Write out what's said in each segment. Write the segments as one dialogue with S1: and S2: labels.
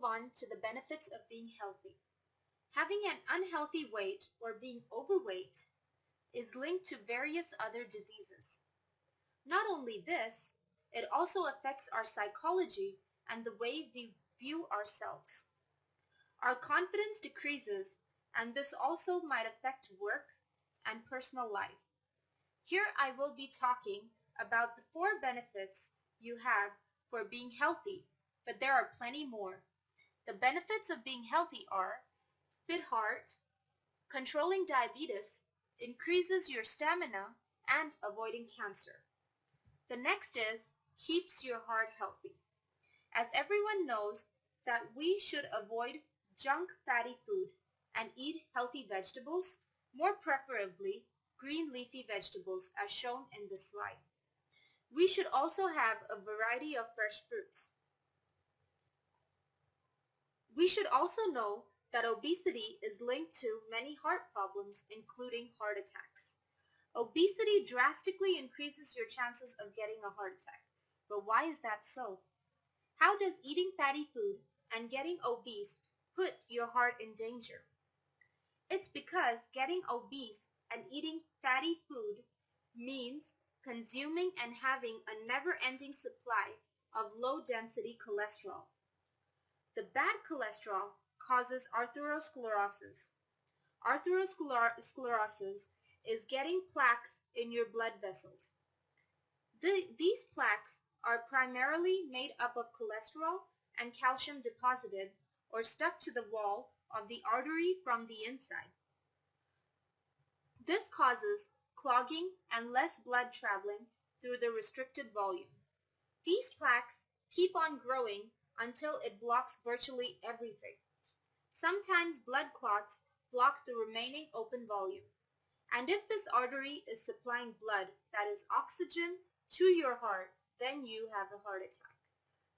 S1: move on to the benefits of being healthy. Having an unhealthy weight or being overweight is linked to various other diseases. Not only this, it also affects our psychology and the way we view ourselves. Our confidence decreases, and this also might affect work and personal life. Here I will be talking about the 4 benefits you have for being healthy, but there are plenty more. The benefits of being healthy are fit heart, controlling diabetes, increases your stamina, and avoiding cancer. The next is keeps your heart healthy. As everyone knows that we should avoid junk fatty food and eat healthy vegetables, more preferably green leafy vegetables as shown in this slide. We should also have a variety of fresh fruits. We should also know that obesity is linked to many heart problems, including heart attacks. Obesity drastically increases your chances of getting a heart attack. But why is that so? How does eating fatty food and getting obese put your heart in danger? It's because getting obese and eating fatty food means consuming and having a never-ending supply of low-density cholesterol. The bad cholesterol causes atherosclerosis. Atherosclerosis is getting plaques in your blood vessels. These plaques are primarily made up of cholesterol and calcium deposited or stuck to the wall of the artery from the inside. This causes clogging and less blood traveling through the restricted volume. These plaques keep on growing until it blocks virtually everything. Sometimes blood clots block the remaining open volume. And if this artery is supplying blood that is oxygen to your heart, then you have a heart attack.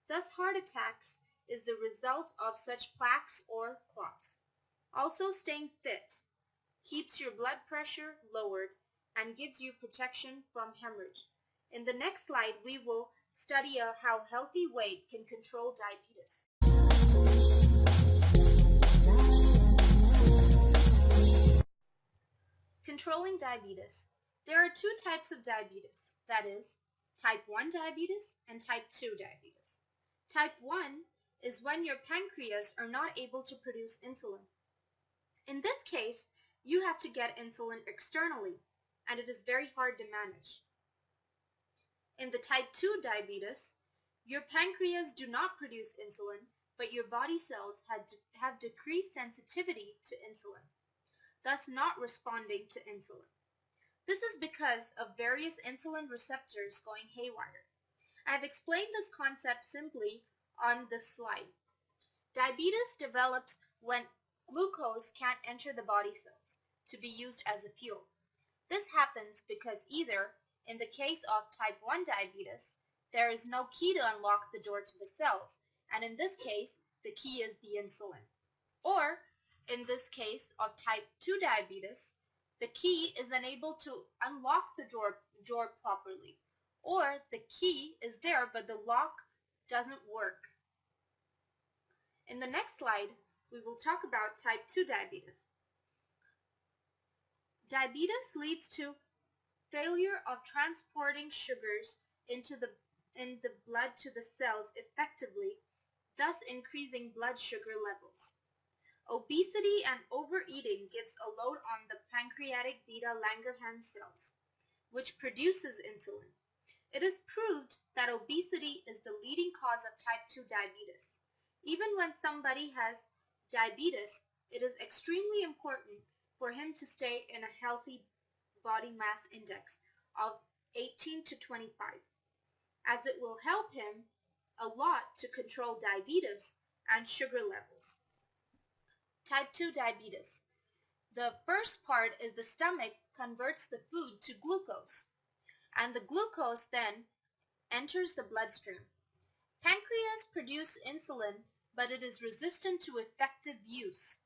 S1: Thus, heart attacks is the result of such plaques or clots. Also, staying fit keeps your blood pressure lowered and gives you protection from hemorrhage. In the next slide, we will study how healthy weight can control diabetes. Controlling diabetes. There are 2 types of diabetes, that is, type 1 diabetes and type 2 diabetes. Type 1 is when your pancreas are not able to produce insulin. In this case, you have to get insulin externally, and it is very hard to manage. In the type 2 diabetes, your pancreas do not produce insulin, but your body cells have decreased sensitivity to insulin, thus not responding to insulin. This is because of various insulin receptors going haywire. I have explained this concept simply on this slide. Diabetes develops when glucose can't enter the body cells to be used as a fuel. This happens because either, in the case of type 1 diabetes, there is no key to unlock the door to the cells, and in this case, the key is the insulin. Or, in this case of type 2 diabetes, the key is unable to unlock the door properly, or the key is there but the lock doesn't work. In the next slide, we will talk about type 2 diabetes. Diabetes leads to failure of transporting sugars in the blood to the cells effectively, thus increasing blood sugar levels. Obesity and overeating gives a load on the pancreatic beta-Langerhans cells, which produces insulin. It is proved that obesity is the leading cause of type 2 diabetes. Even when somebody has diabetes, it is extremely important for him to stay in a healthy body mass index of 18 to 25, as it will help him a lot to control diabetes and sugar levels. Type 2 diabetes. The first part is the stomach converts the food to glucose, and the glucose then enters the bloodstream. Pancreas produces insulin, but it is resistant to effective use.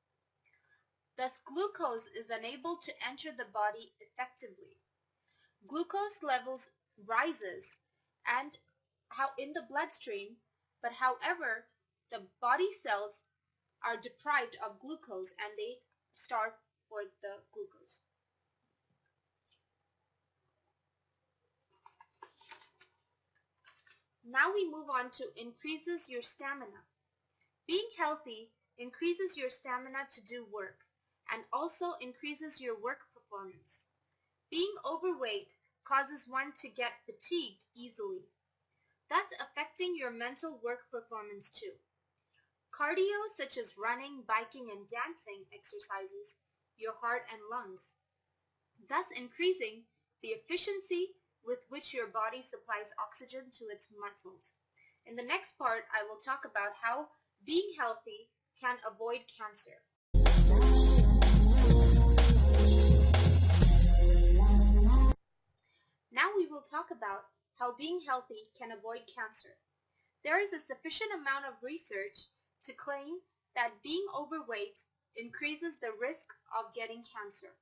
S1: Thus, glucose is unable to enter the body effectively. Glucose levels rises and in the bloodstream, but however, the body cells are deprived of glucose and they starve for the glucose. Now we move on to increases your stamina. Being healthy increases your stamina to do work and also increases your work performance. Being overweight causes one to get fatigued easily, thus affecting your mental work performance too. Cardio such as running, biking, and dancing exercises your heart and lungs, thus increasing the efficiency with which your body supplies oxygen to its muscles. In the next part, I will talk about how being healthy can avoid cancer. Now we will talk about how being healthy can avoid cancer. There is a sufficient amount of research to claim that being overweight increases the risk of getting cancer.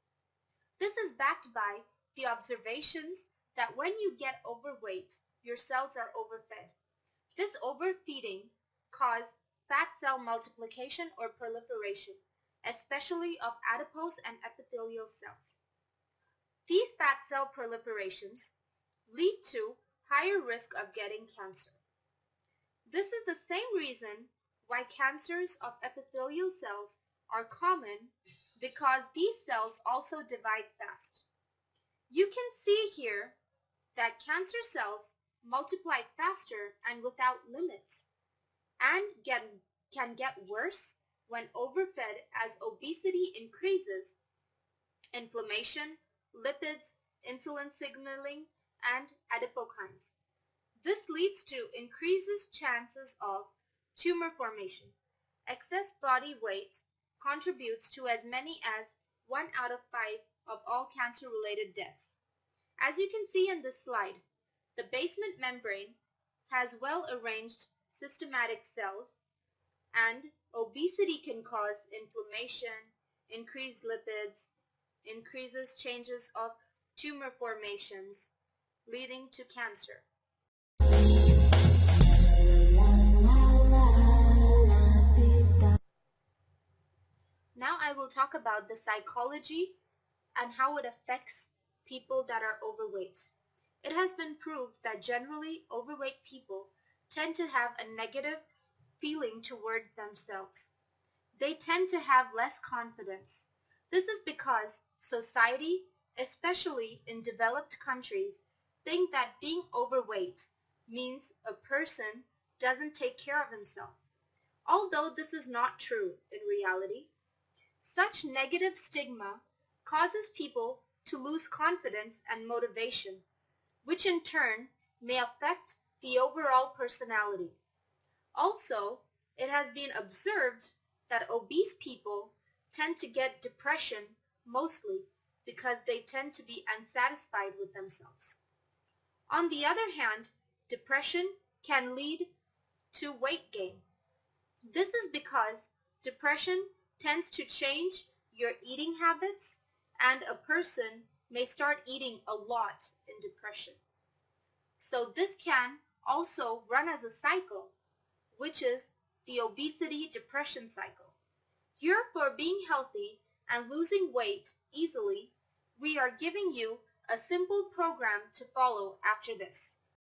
S1: This is backed by the observations that when you get overweight, your cells are overfed. This overfeeding causes fat cell multiplication or proliferation, especially of adipose and epithelial cells. These fat cell proliferations lead to higher risk of getting cancer. This is the same reason why cancers of epithelial cells are common, because these cells also divide fast. You can see here that cancer cells multiply faster and without limits and can get worse when overfed as obesity increases, inflammation, lipids, insulin signaling, and adipokines. This leads to increases chances of tumor formation. Excess body weight contributes to as many as 1 out of 5 of all cancer-related deaths. As you can see in this slide, the basement membrane has well-arranged systematic cells, and obesity can cause inflammation, increased lipids, increases changes of tumor formations, leading to cancer. Now I will talk about the psychology and how it affects people that are overweight. It has been proved that generally overweight people tend to have a negative feeling toward themselves. They tend to have less confidence. This is because society, especially in developed countries, think that being overweight means a person doesn't take care of himself. Although this is not true in reality, such negative stigma causes people to lose confidence and motivation, which in turn may affect the overall personality. Also, it has been observed that obese people tend to get depression mostly because they tend to be unsatisfied with themselves. On the other hand, depression can lead to weight gain. This is because depression tends to change your eating habits, and a person may start eating a lot in depression. So this can also run as a cycle, which is the obesity-depression cycle. Here, for being healthy and losing weight easily, we are giving you a simple program to follow after this.